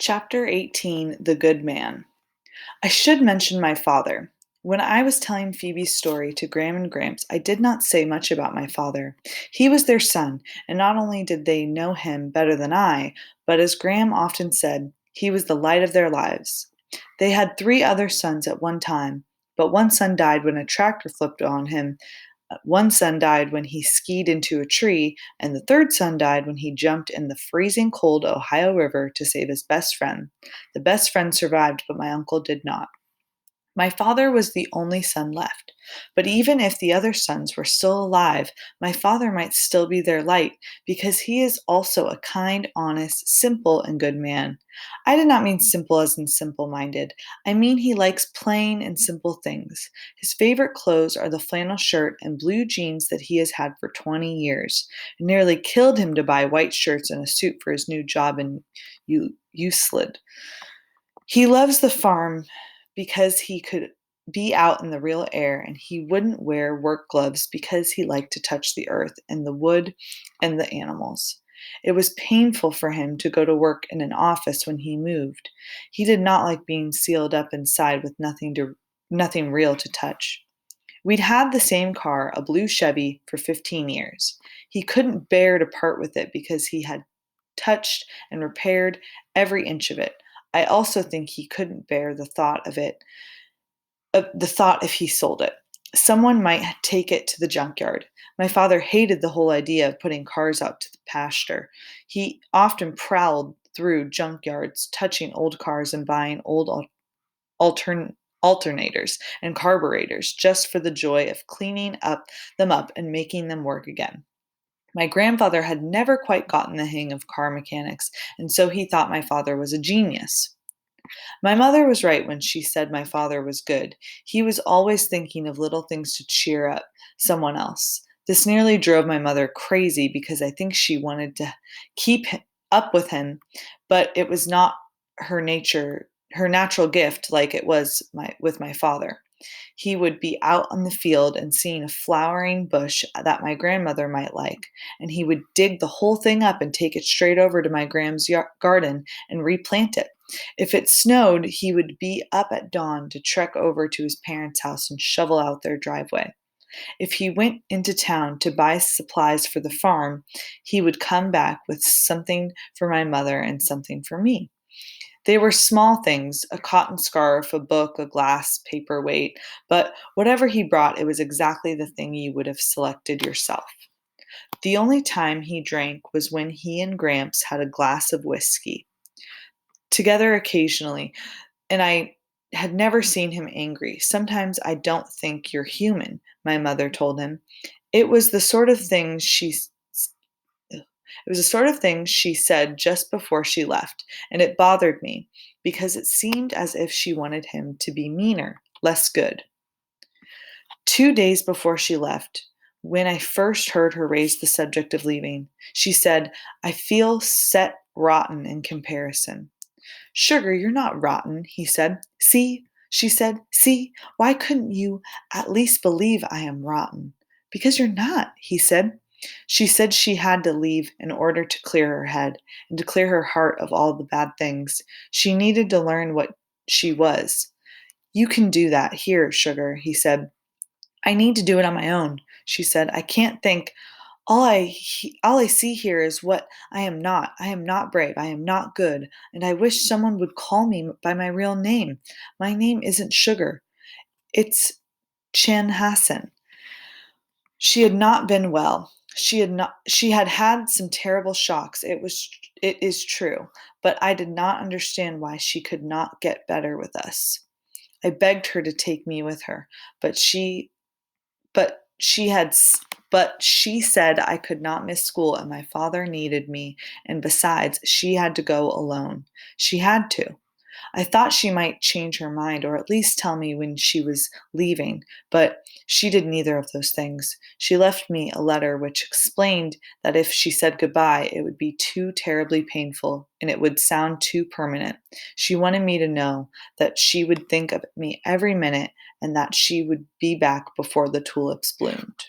Chapter 18 The Good Man. I should mention my father. When I was telling Phoebe's story to Graham and Gramps, I did not say much about my father. He was their son, and not only did they know him better than I, but as Graham often said, he was the light of their lives. They had three other sons at one time, but one son died when a tractor flipped on him. One son died when he skied into a tree, and the third son died when he jumped in the freezing cold Ohio River to save his best friend. The best friend survived, but my uncle did not. My father was the only son left, but even if the other sons were still alive, my father might still be their light, because he is also a kind, honest, simple, and good man. I did not mean simple as in simple minded. I mean he likes plain and simple things. His favorite clothes are the flannel shirt and blue jeans that he has had for 20 years. It nearly killed him to buy white shirts and a suit for his new job in Euclid. He loves the farm because he could be out in the real air, and he wouldn't wear work gloves because he liked to touch the earth and the wood and the animals. It was painful for him to go to work in an office when he moved. He did not like being sealed up inside with nothing real to touch. We'd had the same car, a blue Chevy, for 15 years. He couldn't bear to part with it because he had touched and repaired every inch of it. I also think he couldn't bear the thought if he sold it. Someone might take it to the junkyard. My father hated the whole idea of putting cars out to the pasture. He often prowled through junkyards, touching old cars and buying old alternators and carburetors just for the joy of cleaning them up and making them work again. My grandfather had never quite gotten the hang of car mechanics, and so he thought my father was a genius. My mother was right when she said my father was good. He was always thinking of little things to cheer up someone else. This nearly drove my mother crazy because I think she wanted to keep up with him, but it was not her natural gift like it was with my father. He would be out on the field and seeing a flowering bush that my grandmother might like, and he would dig the whole thing up and take it straight over to my Gram's garden and replant it. If it snowed, he would be up at dawn to trek over to his parents' house and shovel out their driveway. If he went into town to buy supplies for the farm, he would come back with something for my mother and something for me. They were small things, a cotton scarf, a book, a glass paperweight, but whatever he brought, it was exactly the thing you would have selected yourself. The only time he drank was when he and Gramps had a glass of whiskey together occasionally, and I had never seen him angry. Sometimes I don't think you're human, my mother told him. It was the sort of thing she It was the sort of thing she said just before she left, and it bothered me because it seemed as if she wanted him to be meaner, less good. 2 days before she left, when I first heard her raise the subject of leaving, she said, "I feel set rotten in comparison." "Sugar, you're not rotten," he said. "See," she said, "see, why couldn't you at least believe I am rotten?" "Because you're not," he said. She said she had to leave in order to clear her head and to clear her heart of all the bad things. She needed to learn what she was. "You can do that here, Sugar," he said. "I need to do it on my own," she said. "I can't think. All I see here is what I am not. I am not brave. I am not good. And I wish someone would call me by my real name. My name isn't Sugar. It's Chanhassen." She had not been well. She had had some terrible shocks. It is true, but I did not understand why she could not get better with us. I begged her to take me with her, but but she had but she said I could not miss school and my father needed me, and besides, she had to go alone. She had to. I thought she might change her mind or at least tell me when she was leaving, but she did neither of those things. She left me a letter which explained that if she said goodbye, it would be too terribly painful and it would sound too permanent. She wanted me to know that she would think of me every minute and that she would be back before the tulips bloomed.